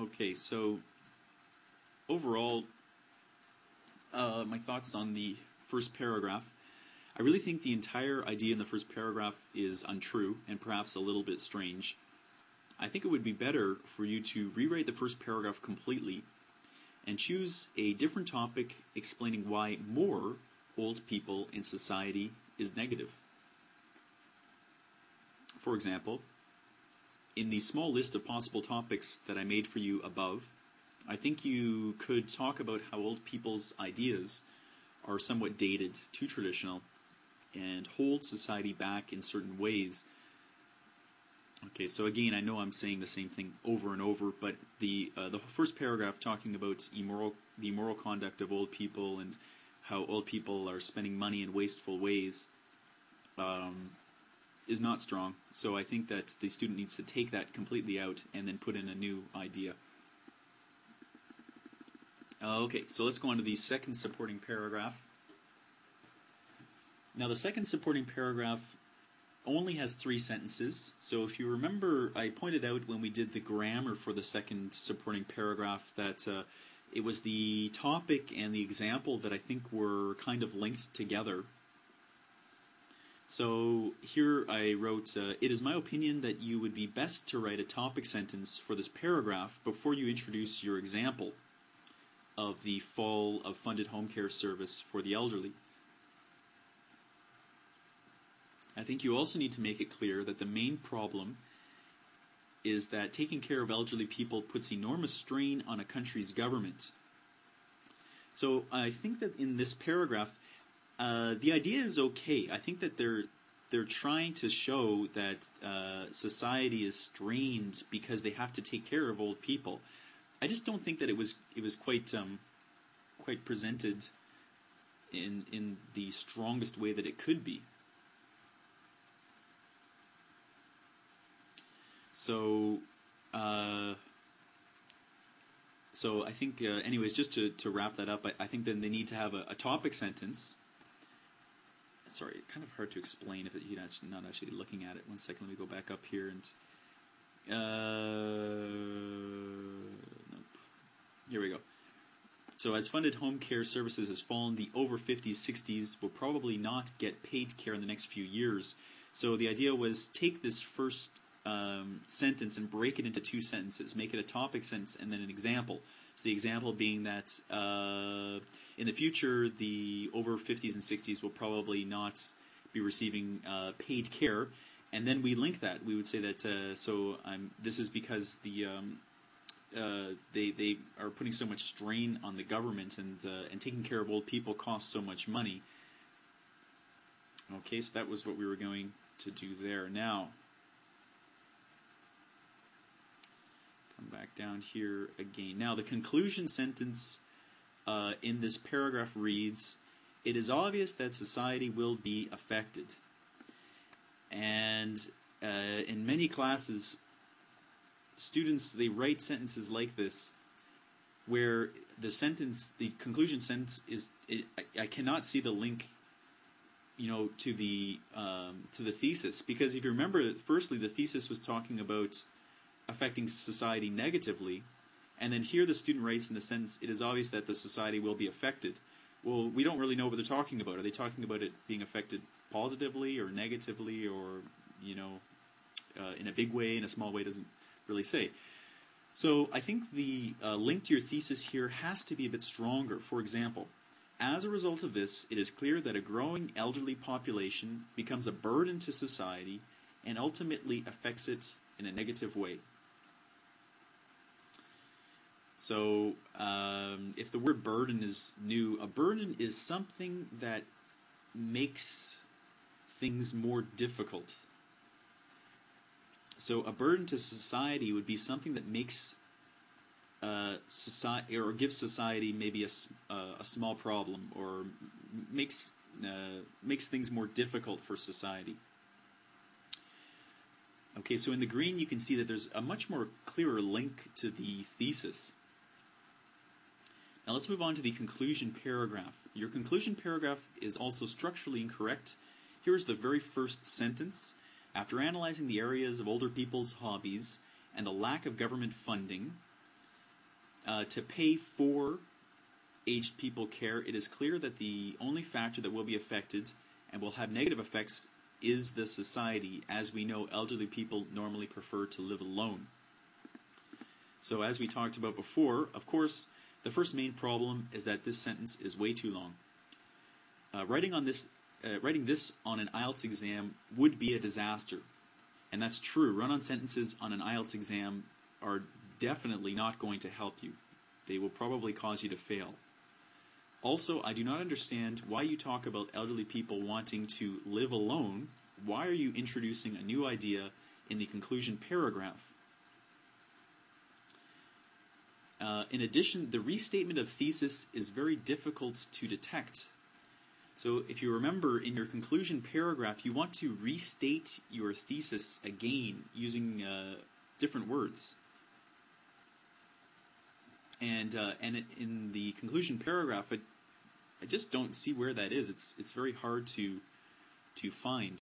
Okay, so overall, my thoughts on the first paragraph. I really think the entire idea in the first paragraph is untrue and perhaps a little bit strange. I think it would be better for you to rewrite the first paragraph completely and choose a different topic explaining why more old people in society is negative. For example, in the small list of possible topics that I made for you above, I think you could talk about how old people's ideas are somewhat dated, too traditional, and hold society back in certain ways. Okay, so again, I know I'm saying the same thing over and over, but the first paragraph talking about the immoral conduct of old people and how old people are spending money in wasteful ways is not strong. So I think that the student needs to take that completely out and then put in a new idea. Okay, so let's go on to the second supporting paragraph. Now the second supporting paragraph only has 3 sentences. So if you remember, I pointed out when we did the grammar for the second supporting paragraph that it was the topic and the example that I think were kind of linked together. So here I wrote, it is my opinion that you would be best to write a topic sentence for this paragraph before you introduce your example of the fall of funded home care service for the elderly. I think you also need to make it clear that the main problem is that taking care of elderly people puts enormous strain on a country's government. So I think that in this paragraph, the idea is okay. I think that they're trying to show that society is strained because they have to take care of old people. I just don't think that it was quite presented in the strongest way that it could be. So I think, anyways, just to wrap that up, I think then they need to have a topic sentence. Sorry, kind of hard to explain if you're not actually looking at it. One second, let me go back up here and nope. Here we go. So as funded home care services has fallen, the over 50s, 60s will probably not get paid care in the next few years. So the idea was take this first sentence and break it into 2 sentences. Make it a topic sentence and then an example. So the example being that in the future, the over 50s and 60s will probably not be receiving paid care. And then we link that. We would say that this is because they are putting so much strain on the government, and taking care of old people costs so much money. Okay, so that was what we were going to do there. Now, come back down here again. Now, the conclusion sentence in this paragraph reads, "It is obvious that society will be affected." And in many classes, students, they write sentences like this, where the conclusion sentence is, I cannot see the link, to the thesis, because if you remember, firstly, the thesis was talking about affecting society negatively, and then here the student writes in the sentence, "It is obvious that the society will be affected." Well, we don't really know what they're talking about. Are they talking about it being affected positively or negatively, or in a big way, in a small way? Doesn't really say. So I think the link to your thesis here has to be a bit stronger. For example, as a result of this, it is clear that a growing elderly population becomes a burden to society and ultimately affects it in a negative way. So if the word burden is new, a burden is something that makes things more difficult. So a burden to society would be something that makes society, or gives society maybe a small problem, or makes things more difficult for society. Okay, so in the green you can see that there's a much more clearer link to the thesis. Now let's move on to the conclusion paragraph. Your conclusion paragraph is also structurally incorrect. Here's the very first sentence. After analyzing the areas of older people's hobbies and the lack of government funding, to pay for aged people care, it is clear that the only factor that will be affected and will have negative effects is the society. As we know, elderly people normally prefer to live alone. So as we talked about before, of course, the first main problem is that this sentence is way too long. Writing this on an IELTS exam would be a disaster. And that's true. Run-on sentences on an IELTS exam are definitely not going to help you. They will probably cause you to fail. Also, I do not understand why you talk about elderly people wanting to live alone. Why are you introducing a new idea in the conclusion paragraph? In addition, the restatement of thesis is very difficult to detect. So if you remember, in your conclusion paragraph, you want to restate your thesis again using different words. And in the conclusion paragraph, I just don't see where that is. It's very hard to find.